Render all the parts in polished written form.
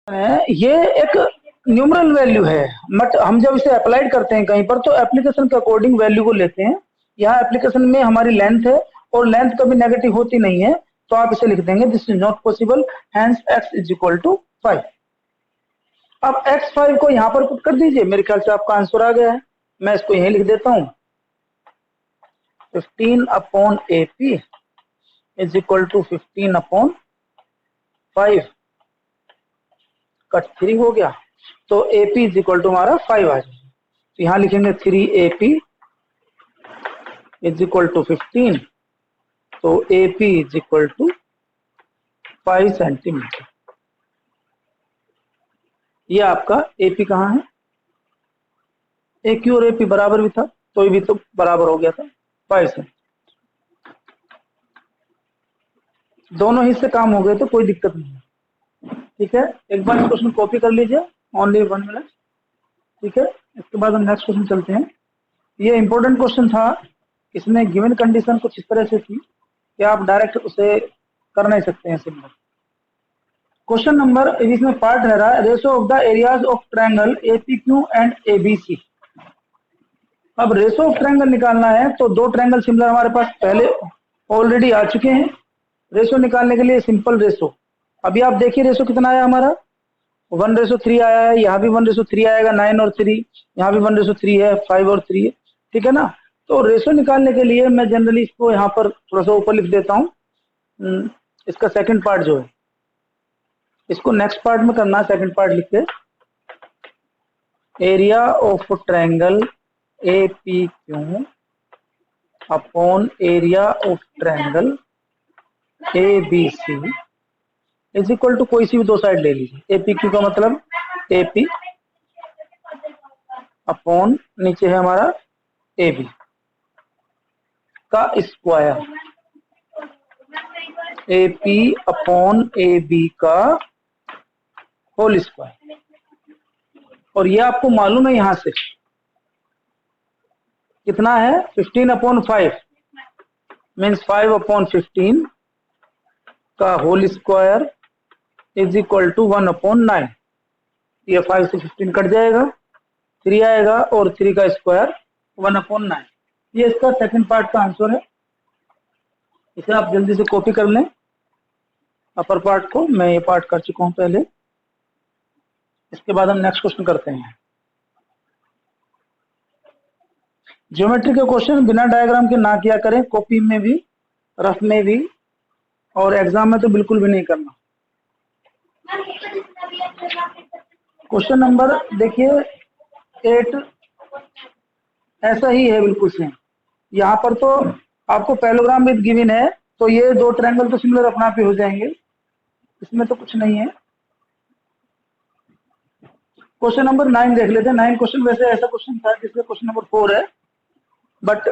है, ये एक न्यूमरल वैल्यू है, बट हम जब इसे अप्लाइड करते हैं कहीं पर तो एप्लीकेशन के अकॉर्डिंग वैल्यू को लेते हैं। यहाँ एप्लीकेशन में हमारी लेंथ है और लेंथ कभी नेगेटिव होती नहीं है, तो आप इसे लिख देंगे this is not possible, hence x is equal to 5। अब x5 को यहाँ पर पुट कर दीजिए, मेरे ख्याल से आपका आंसर आ गया है। मैं इसको यहीं लिख देता हूँ, 15 upon AP is equal to 15 upon 5, cut 3 हो गया, तो AP इज इक्वल टू हमारा 5 आ जाएगा। तो यहाँ लिखेंगे 3AP इज इक्वल टू 15, तो AP is equal to 5 centimetre. ये आपका AP कहाँ है, AQ और AP बराबर भी था, तो ये भी तो बराबर हो गया था 5 से, दोनों ही से काम हो गए तो कोई दिक्कत नहीं है। ठीक है, एक बार इस क्वेश्चन कॉपी कर लीजिए, ओनली 1 मिनट। ठीक है, इसके बाद हम नेक्स्ट क्वेश्चन चलते हैं। ये इंपॉर्टेंट क्वेश्चन था, इसमें गिवन कंडीशन कुछ इस तरह से थी कि आप डायरेक्ट उसे कर नहीं सकते हैं सिंपल। क्वेश्चन नंबर, इसमें पार्ट रह रहा है ratio of the areas of triangle APQ and ABC। अब रेशो ऑफ ट्रायंगल निकालना है, तो दो ट्रायंगल सिमिलर हमारे पास पहले ऑलरेडी आ चुके हैं। रेशो निकालने के लिए सिंपल रेशो, अभी आप देखिए रेशो कितना आया हमारा, 1:3 आया है, यहाँ भी 1:3 आएगा, 9 और 3, यहाँ भी 1:3 है, 5 और 3 है। ठीक है ना, तो रेशो निकालने के लिए मैं जनरली इसको यहाँ पर थोड़ा सा ऊपर लिख देता हूँ, इसका सेकंड पार्ट जो है, इसको नेक्स्ट पार्ट में करना है, सेकंड पार्ट लिख के area of triangle APQ upon area of triangle ABC is equal to कोई सी भी दो साइड ले लीजिए, APQ का मतलब AP अपॉन नीचे है हमारा AB का स्क्वायर, AP अपॉन AB का होल स्क्वायर। और ये आपको मालूम है यहां से कितना है, 15 अपॉन 5 मीन्स 5 अपॉन 15 का whole square is equal to 1 upon 9। ये 5 से 15 कट जाएगा, 3 आएगा और 3 का स्क्वायर 1 अपॉन 9। ये इसका सेकंड पार्ट का आंसर है, इसे आप जल्दी से कॉपी कर लें। अपर पार्ट को मैं ये पार्ट कर चुका हूं पहले। इसके बाद हम नेक्स्ट क्वेश्चन करते हैं। ज्योमेट्री के क्वेश्चन बिना डायग्राम के ना किया करें, कॉपी में भी, रफ में भी, और एग्जाम में तो बिल्कुल भी नहीं करना। क्वेश्चन नंबर देखिए 8 ऐसा ही है बिल्कुल सेम। यहाँ पर तो आपको पैरेललोग्राम विद गिवन है, तो ये दो ट्रायंगल तो सिमिलर अपना आप ही हो जाएंगे, इसमें तो कुछ नहीं है। क्वेश्चन नंबर 9 देख लेते हैं। 9 क्वेश्चन वैसे ऐसा क्वेश्चन था जिसमें क्वेश्चन नंबर 4 है, बट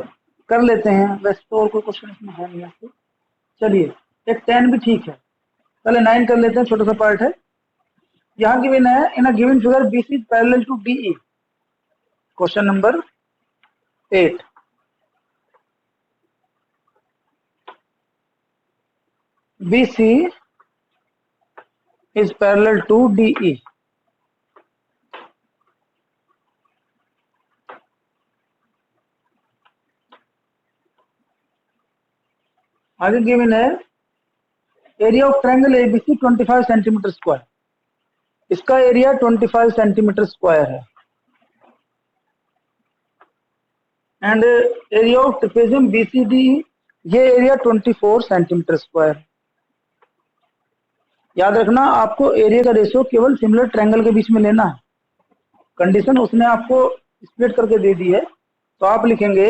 कर लेते हैं, वैसे तो और कोई क्वेश्चन इसमें है नहीं आपको। चलिए, एक 10 भी ठीक है, पहले 9 कर लेते हैं, छोटा सा पार्ट है। यहाँ गिवन है in a given figure BC is parallel to DE। Question number 8, BC is parallel to DE। आगे गिवन है area of triangle ABC 25 centimetre square. इसका एरिया 25 सेंटीमीटर स्क्वायर है, and area of trapezium BCD, ये area 24 centimetre square. याद रखना, आपको area का ratio केवल सिमिलर ट्रायंगल के बीच में लेना है। कंडीशन उसने आपको स्प्लिट करके दे दी है, तो आप लिखेंगे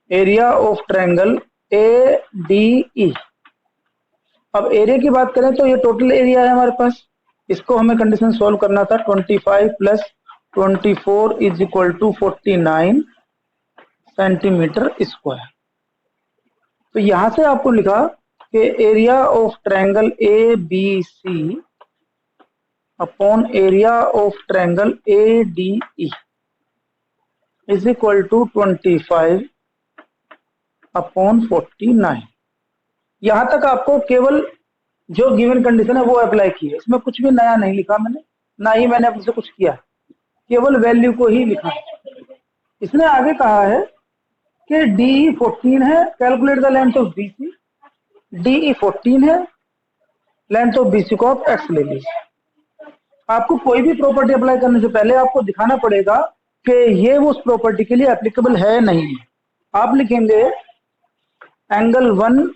एरिया ऑफ ट्रायंगल ADE। अब एरिया की बात करें तो ये टोटल एरिया है हमारे पास, इसको हमें कंडीशन सॉल्व करना था। 25 plus 24 is equal to 49 centimetre square. तो यहां से आपको लिखा कि area of triangle ABC upon area of triangle ADE is equal to 25 upon 49। यहां तक आपको केवल जो गिवन कंडीशन है वो अप्लाई की है। इसमें कुछ भी नया नहीं लिखा मैंने, ना ही मैंने अपने से कुछ किया, केवल वैल्यू को ही लिखा। इसने आगे कहा है कि डी 14 है, calculate the length of BC. D 14 है, लेंथ ऑफ बीसी को आप एक्स ले लीजिए। आपको कोई भी प्रॉपर्टी अप्लाई करने से पहले आपको दिखाना पड़ेगा कि ये उस प्रॉपर्टी के लिए एप्लीकेबल है नहीं है। आप लिखेंगे एंगल 1,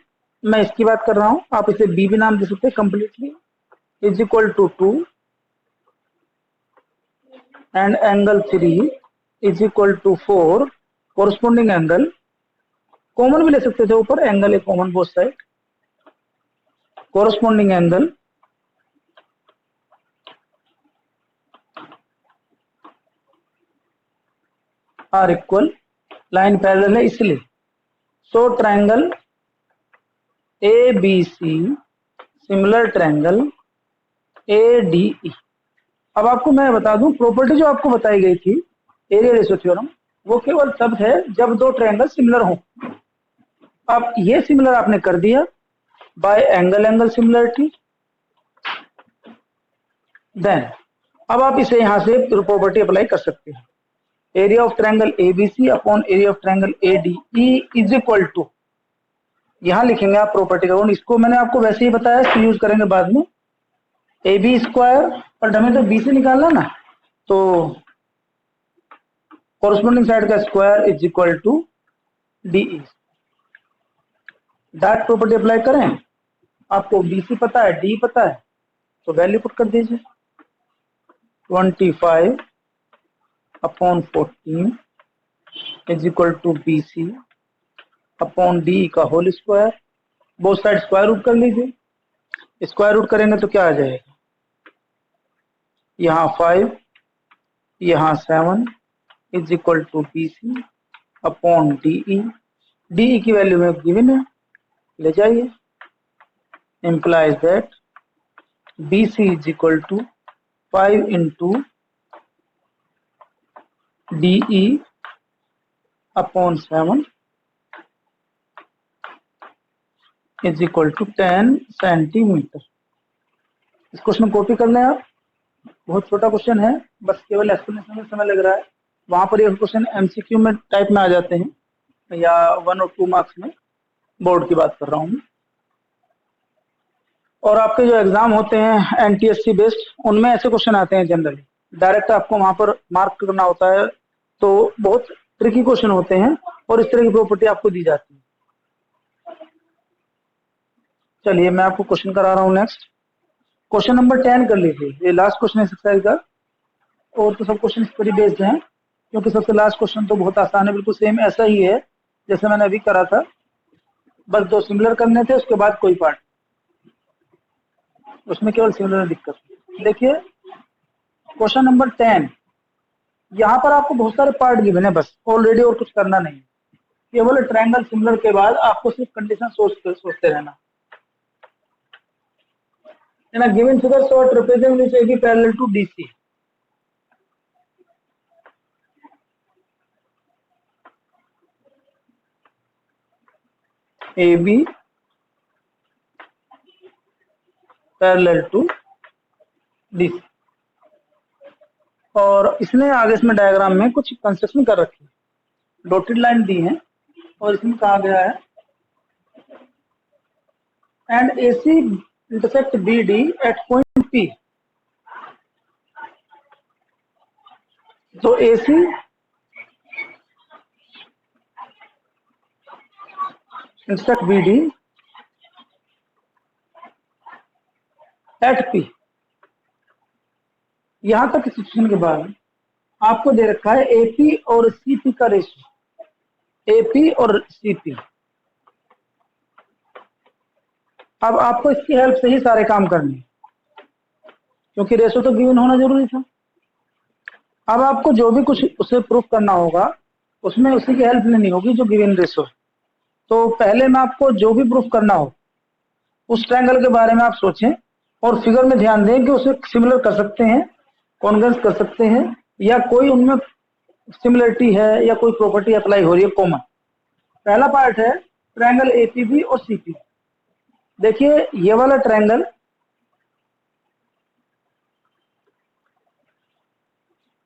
मैं इसकी बात कर रहा हूं, आप इसे बी भी नाम दे सकते हैं completely, is equal to 2 and angle 3 is equal to 4, corresponding angle common भी ले सकते थे, ऊपर angle A common both side, corresponding angle are equal, line parallel है इसलिए, so triangle A B C similar triangle A D E. अब आपको मैं बता दूं, प्रॉपर्टी जो आपको बताई गई थी एरिया रेशियो थ्योरम, वो केवल तब है जब दो ट्रायंगल सिमिलर हो। अब ये सिमिलर आपने कर दिया by angle angle similarity, then अब आप इसे यहां से प्रॉपर्टी अप्लाई कर सकते हैं। Area of triangle ABC upon area of triangle ADE is equal to, यहां लिखेंगे आप प्रॉपर्टी का, इसको मैंने आपको वैसे ही बताया, इसको यूज करेंगे बाद में, ए बी स्क्वायर, और हमें तो बी से निकालना ना, तो कोरस्पोंडिंग साइड का square is equal to DE. Dot property apply करें, आपको बीसी पता है, डी पता है, तो वैल्यू पुट कर दीजिए, 25 upon 14 is equal to BC upon D का whole square, both side square root कर लीजिए। स्क्वायर रूट करेंगे तो क्या आ जाएगा, यहाँ 5 यहाँ 7 is equal to BC upon DE. DE की वैल्यू में गिवन है, ले जाइए, implies that BC is equal to 5 into DE upon 7 is equal to 10 centimetre. इस क्वेश्चन कॉपी कर लें आप, बहुत छोटा क्वेश्चन है, बस केवल एक्सप्लेनेशन में समय लग रहा है। वहां पर ये क्वेश्चन एमसीक्यू में टाइप में आ जाते हैं, या 1 और 2 मार्क्स में, बोर्ड की बात कर रहा हूँ। और आपके जो एग्जाम होते हैं एनटीएससी बेस्ड, उनमें ऐसे क्वेश्चन आते हैं जनरली, डायरेक्ट आपको वहां पर मार्क करना होता है, तो बहुत ट्रिकी क्वेश्चन होते हैं और इस तरह की प्रॉपर्टी आपको दी जाती है। चलिए मैं आपको क्वेश्चन करा रहा हूँ नेक्स्ट, क्वेश्चन नंबर 10 कर लीजिए, ये लास्ट क्वेश्चन है एक्सरसाइज का, और तो सब क्वेश्चन इस पर ही बेस्ड हैं, क्योंकि सबसे लास्ट क्वेश्चन तो बहुत आसान है, बिल्कुल सेम ऐसा ही है जैसे मैंने अभी करा था, बस 2 सिमिलर करने थे, उसके बाद कोई पार्ट, उसमें केवल सिमिलर में दिक्कत। देखिए क्वेश्चन नंबर 10, यहाँ पर आपको बहुत सारे पार्ट गिवन है बस, ऑलरेडी और कुछ करना नहीं, केवल ट्रायंगल सिमिलर के बाद आपको सिर्फ कंडीशन सोचते रहना। Given figure short represent parallel to DC, A B parallel to DC, और इसने आगे इसमें डायग्राम में कुछ कंस्ट्रक्शन कर रखी है, डॉटेड लाइन दी है, और इसमें कहा गया है and AC intersect B D at point P. तो AC intersect B D at P. यहां तक सिचुएशन के बाद आपको दे रखा है एपी और सीपी का रेशियो, एपी और सीपी। अब आपको इसकी हेल्प से ही सारे काम करने, क्योंकि रेशियो तो गिवन होना जरूरी था। अब आपको जो भी कुछ उसे प्रूफ करना होगा, उसमें उसी की हेल्प लेनी होगी जो गिवन रेशियो। तो पहले में आपको जो भी प्रूफ करना हो उस ट्रायंगल के बारे में आप सोचें, और फिगर में ध्यान दें कि उसे सिमिलर कर सकते हैं, कॉन्ग्रुएंस कर सकते हैं, या कोई उनमें सिमिलरिटी है, या कोई प्रॉपर्टी अप्लाई हो रही है कॉमन। पहला पार्ट है ट्रायंगल एपीबी और सीपी। देखिए ये वाला ट्रायंगल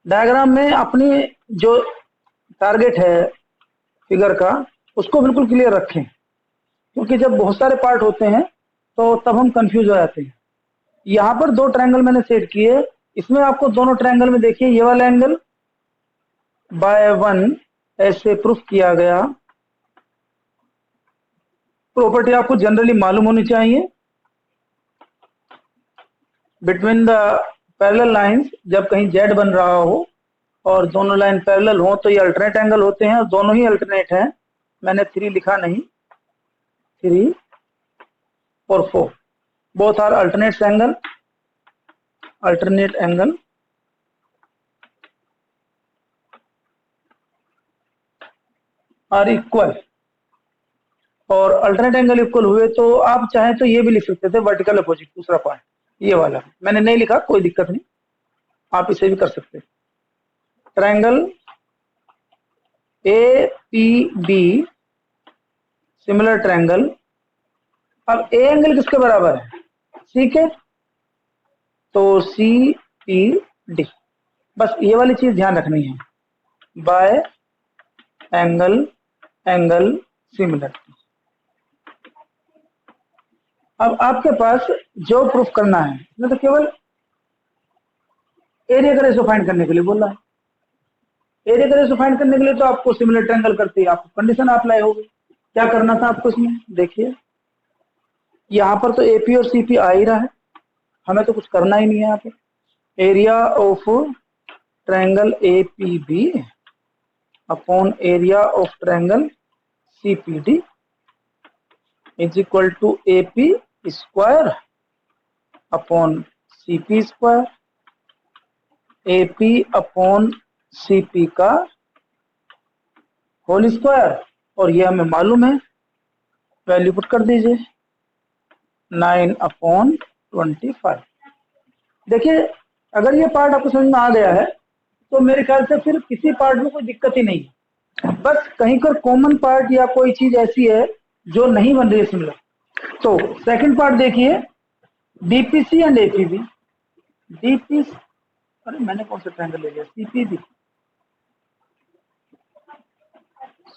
डायग्राम में अपनी जो टारगेट है फिगर का उसको बिल्कुल क्लियर रखें, क्योंकि जब बहुत सारे पार्ट होते हैं तो तब हम कंफ्यूज हो जाते हैं। यहाँ पर 2 ट्रायंगल मैंने सेट किए, इसमें आपको दोनों ट्रायंगल में देखिए ये वाला एंगल बाय 1 ऐसे प्रूफ किया गया। प्रॉपर्टी आपको जनरली मालूम होनी चाहिए। बिटवीन द पैरेलल लाइंस, जब कहीं जेड बन रहा हो और दोनों लाइन पैरेलल हो तो ये अल्टरनेट एंगल होते हैं, और दोनों ही अल्टरनेट हैं। मैंने 3 लिखा नहीं, 3 और 4 both are alternate angle are equal. और अल्टरनेट एंगल इक्वल हुए तो आप चाहें तो ये भी लिख सकते थे वर्टिकल अपोजिट, दूसरा पार्ट ये वाला मैंने नहीं लिखा, कोई दिक्कत नहीं, आप इसे भी कर सकते हैं। Triangle A P B similar triangle. अब ए एंगल किसके बराबर है? सी के, तो सी पी डी, बस ये वाली चीज ध्यान रखनी है, बाय एंगल सिमिलर। अब आपके पास जो प्रूफ करना है इसमें तो केवल एरिया का रेशो फाइंड करने के लिए बोल रहा है। एरिया का रेशो फाइंड करने के लिए तो आपको सिमिलर ट्रायंगल करती है, आपको कंडीशन अप्लाई होगी। क्या करना था आपको इसमें? देखिए यहाँ पर तो एपी और सीपी आ ही रहा है, हमें तो कुछ करना ही नहीं है। यहाँ पर area of triangle APB upon area of triangle CPD is equal to AP square upon CP square, AP upon CP का होल स्क्वायर, और ये हमें मालूम है, वैल्यू पुट कर दीजिए 9/25। देखिए अगर ये पार्ट आपको समझ में आ गया है तो मेरे ख्याल से फिर किसी पार्ट में कोई दिक्कत ही नहीं है। बस कहीं पर कॉमन पार्ट या कोई चीज ऐसी है जो नहीं बन रही है सिमिलर। तो सेकंड पार्ट देखिए, डीपीसी एंड एपीबी। डीपीसी, अरे मैंने कौन सा ट्रायंगल ले लिया? सीपीबी,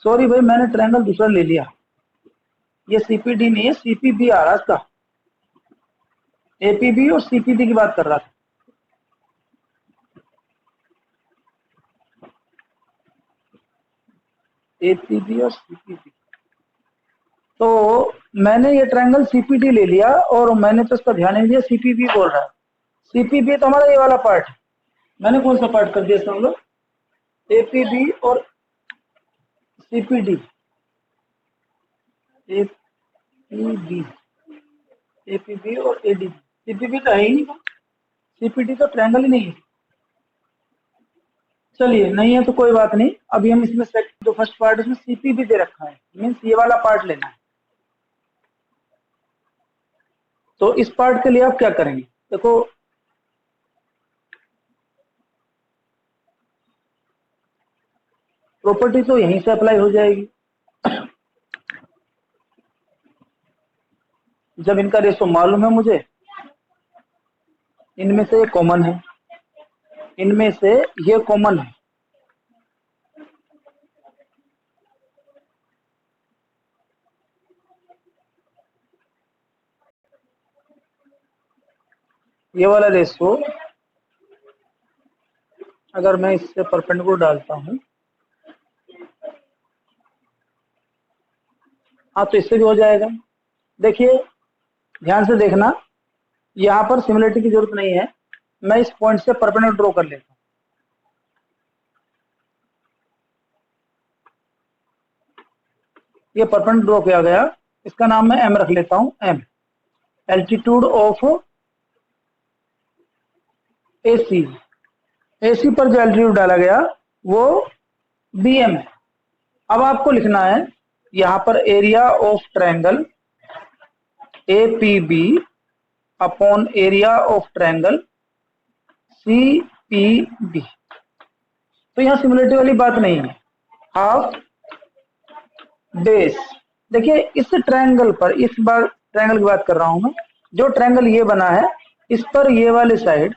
सॉरी भाई मैंने ट्रायंगल दूसरा ले लिया, ये सीपीडी नहीं है, सीपीबी आ रहा इसका। एपीबी और सीपीडी की बात कर रहा था। एपीबी और सीपीडी, तो मैंने ये ट्रायंगल सीपीडी ले लिया और मैंने तो इसका ध्यान नहीं दिया, सीपीबी बोल रहा है। सीपीबी तो हमारा ये वाला पार्ट है, मैंने कौन सा पार्ट कर दिया इसका मतलब? एपीबी और सीपीडी, एपीबी, एपीबी और एडीबी। सीपीबी तो है ही नहीं, सीपीडी तो ट्रायंगल ही नहीं है। चलिए नहीं है तो कोई बात नहीं, अभी हम इसमें जो फर्स्ट पार्ट है उसमें सीपीबी दे रखा है, मीन्स ये वाला पार्ट लेना है। तो इस पार्ट के लिए आप क्या करेंगे? देखो प्रॉपर्टी तो यहीं से अप्लाई हो जाएगी। जब इनका रेशो मालूम है मुझे, इनमें से ये कॉमन है, इनमें से ये कॉमन है, ये वाला रेशो अगर मैं इससे परपेंडिकुलर डालता हूं, हाँ तो इससे भी हो जाएगा। देखिए ध्यान से देखना, यहां पर सिमिलरिटी की जरूरत नहीं है, मैं इस पॉइंट से परपेंडिकुलर ड्रॉ कर लेता हूं। ये परपेंडिकुलर ड्रॉ किया गया, इसका नाम मैं एम रख लेता हूं, M altitude of AC. AC पर जो एल्टीट्यूड डाला गया वो बीएम है। अब आपको लिखना है यहां पर area of triangle APB upon area of triangle CPB. तो यहां सिमिलरिटी वाली बात नहीं है, हाफ बेस। देखिए इस ट्रायंगल पर, इस बार ट्रायंगल की बात कर रहा हूं मैं, जो ट्रायंगल ये बना है इस पर ये वाले साइड,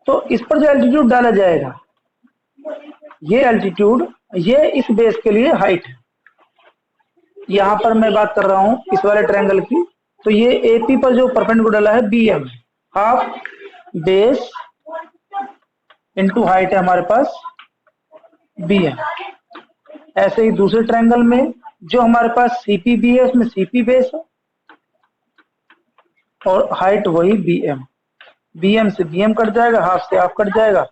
तो इस पर जो एल्टीट्यूड डाला जाएगा ये एल्टीट्यूड, ये इस बेस के लिए हाइट है। यहां पर मैं बात कर रहा हूं इस वाले ट्रायंगल की, तो ये एपी पर जो परपेंडिकुलर है BM, half base into height है हमारे पास बीएम। ऐसे ही दूसरे ट्रायंगल में जो हमारे पास सीपीबी है उसमें सीपी बेस है और हाइट वही बीएम। बीएम से बीएम कट जाएगा, हाफ से हाफ कट जाएगा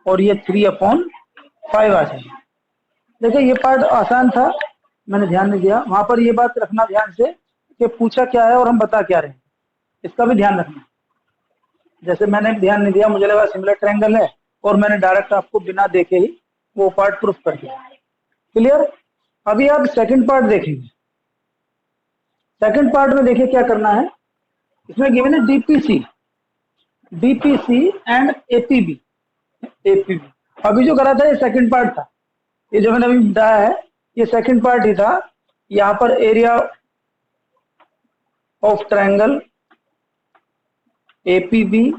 और ये 3/5 आ जाएगा। देखिए ये पार्ट आसान था, मैंने ध्यान नहीं दिया। वहां पर ये बात रखना ध्यान से कि पूछा क्या है और हम बता क्या रहे हैं, इसका भी ध्यान रखना। जैसे मैंने ध्यान नहीं दिया, मुझे लगा सिमिलर ट्रायंगल है और मैंने डायरेक्ट आपको बिना देखे ही वो पार्ट प्रूफ कर दिया। क्लियर? अभी आप सेकंड पार्ट देखेंगे। सेकंड पार्ट में देखिए क्या करना है। इसमें गिवन है डीपीसी एंड एपीबी। अभी जो करा था ये सेकंड पार्ट था, ये जो मैंने अभी बताया है ये सेकंड पार्ट ही था। यहाँ पर area of triangle APB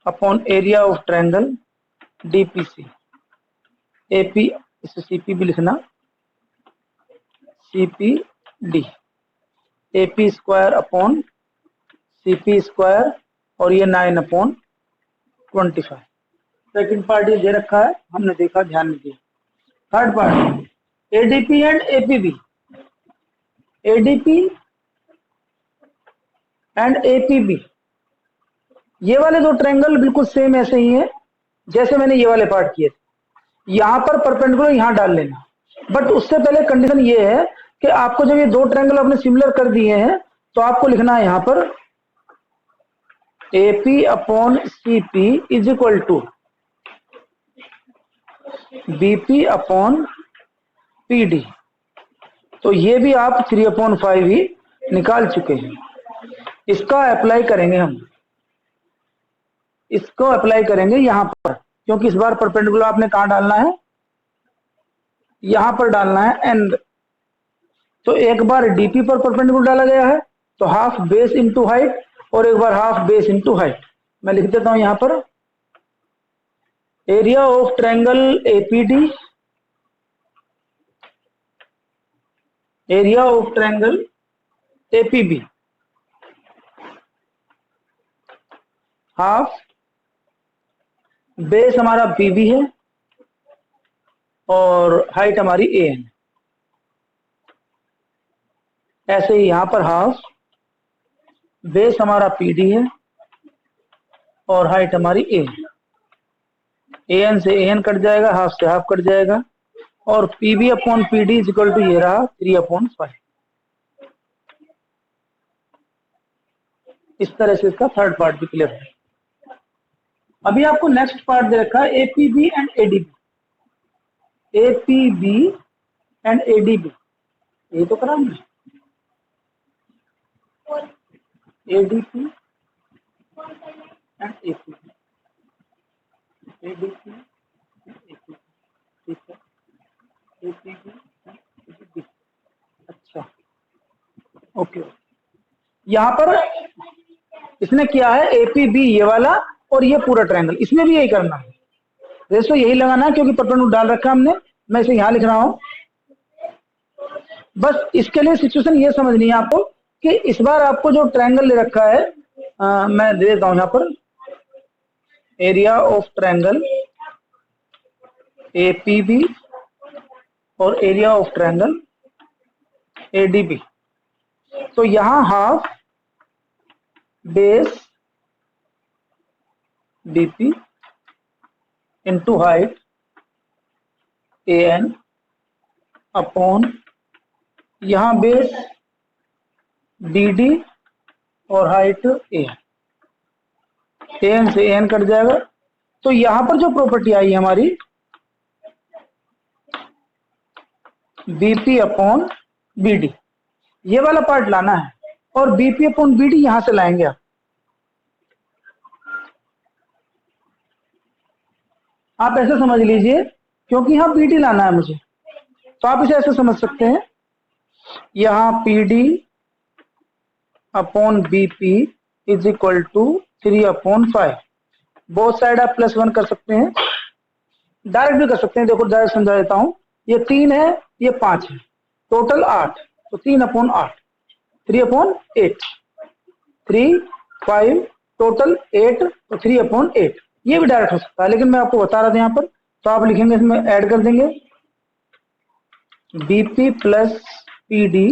upon area of triangle DPC. AP इसे सीपीबी लिखना, CPD, AP square upon CP square और ये 9/25। सेकंड पार्ट ये दे रखा है, हमने देखा, ध्यान नहीं दिया। Third part ADP and APB. ADP and APB, ये वाले दो ट्रायंगल बिल्कुल सेम ऐसे ही है जैसे मैंने ये वाले पार्ट किए थे। यहां पर परपेंडिकुलर यहां डाल लेना, बट उससे पहले कंडीशन ये है कि आपको जब ये दो ट्रायंगल अपने सिमिलर कर दिए हैं तो आपको लिखना है यहां पर AP upon CP is equal to BP upon PD। तो ये भी आप 3/5 ही निकाल चुके हैं। इसका अप्लाई करेंगे हम, इसको अप्लाई करेंगे यहां पर, क्योंकि इस बार परपेंडिकुलर आपने कहां डालना है, यहां पर डालना है एंड। तो एक बार डीपी पर परपेंडिकुलर डाला गया है तो हाफ बेस इंटू हाइट, और एक बार हाफ बेस इंटू हाइट। मैं लिख देता हूं यहां पर area of triangle APD, area of triangle APB, half base हमारा बीबी है और हाइट हमारी ए है। ऐसे ही यहां पर हाफ बेस हमारा पीडी है और हाइट हमारी ए है। एन से एन कट जाएगा, हाफ से हाफ कट जाएगा और PB upon PD is equal to ये रहा 3/5। इस तरह से इसका थर्ड पार्ट भी क्लियर है। अभी आपको नेक्स्ट पार्ट दे रखा है APB and ADB. APB and ADB, ये तो करा हमने। ADP and APB, ADP APB, ठीक है, एपीबी एंड एडीबी। अच्छा, ओके। यहाँ पर इसने किया है एपीबी ये वाला और ये पूरा ट्रायंगल, इसमें भी यही करना है। रेशो यही लगाना है क्योंकि परपेंडिकुलर डाल रखा है हमने। मैं इसे यहां लिख रहा हूं। बस इसके लिए सिचुएशन ये समझनी है आपको कि इस बार आपको जो ट्रायंगल ले रखा है, मैं दे देता हूं यहां पर एरिया ऑफ ट्रायंगल एपीबी और एरिया ऑफ ट्रायंगल एडीबी। तो यहां half base BP into height N upon यहां बेस बीडी और हाइट एन से एन कट जाएगा। तो यहां पर जो प्रॉपर्टी आई हमारी बीपी अपॉन बीडी, ये वाला पार्ट लाना है और बीपी अपॉन बीडी यहां से लाएंगे आप ऐसे समझ लीजिए, क्योंकि यहां बीडी लाना है मुझे, तो आप इसे ऐसे समझ सकते हैं, यहां PD upon BP is equal to 3/5। Both side आप +1 कर सकते हैं। डायरेक्ट भी कर सकते हैं, देखो डायरेक्ट समझा देता हूँ। ये 3 है, ये 5 है, टोटल 8, तो 3/8, 3/8, 3, 5, टोटल 8, तो 3/8। ये भी डायरेक्ट हो सकता है, लेकिन मैं आपको बता रहा था यहाँ पर, तो आप लिखेंगे, इसमें ऐड कर देंगे BP plus PD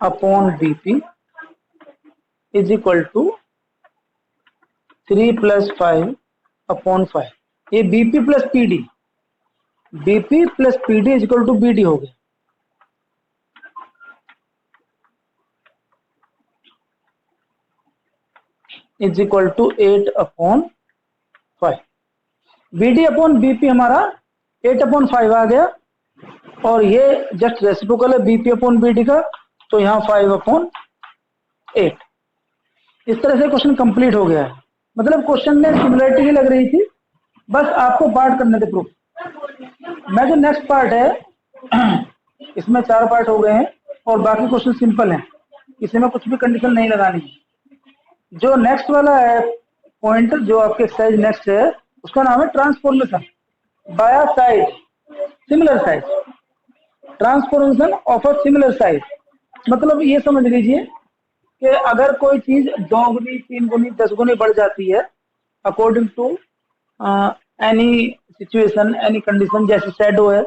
upon BP is equal to 3 + 5/5। ये BP plus PD, BP plus PD is equal to BD हो गया। Is equal to 8/5। BD upon BP हमारा 8/5 आ गया, और ये जस्ट रेसिप्रोकल है बीपी अपॉन बीडी का, तो यहाँ 5/8। इस तरह से क्वेश्चन कंप्लीट हो गया है। मतलब क्वेश्चन में सिमिलरिटी ही लग रही थी, बस आपको पार्ट करने थे प्रूफ। मैं जो नेक्स्ट पार्ट है इसमें 4 पार्ट हो गए हैं, और बाकी क्वेश्चन सिंपल हैं, इसमें कुछ भी कंडीशन नहीं लगानी है। जो नेक्स्ट वाला है पॉइंट, जो आपके एक्सरसाइज नेक्स्ट है, उसका नाम है transformation bye size similar size, transformation of a similar size. मतलब ये समझ लीजिए कि अगर कोई चीज 2 गुनी, 3 गुनी, 10 गुनी बढ़ जाती है according to any situation, any condition, जैसे शैडो है,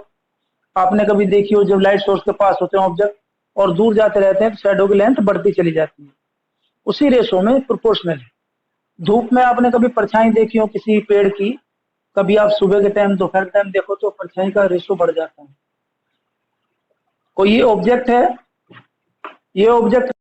आपने कभी देखी हो, जब लाइट सोर्स के पास होते हैं ऑब्जेक्ट और दूर जाते रहते हैं, तो शैडो की लेंथ बढ़ती चली जाती है, उसी रेशो में प्रोपोर्शनल है। धूप में आपने कभी परछाई देखी हो किसी पेड़ की, कभी आप सुबह के टाइम, दोपहर के टाइम देखो, तो परछाई का रेशो बढ़ जाता है। कोई ये ऑब्जेक्ट है, ये ऑब्जेक्ट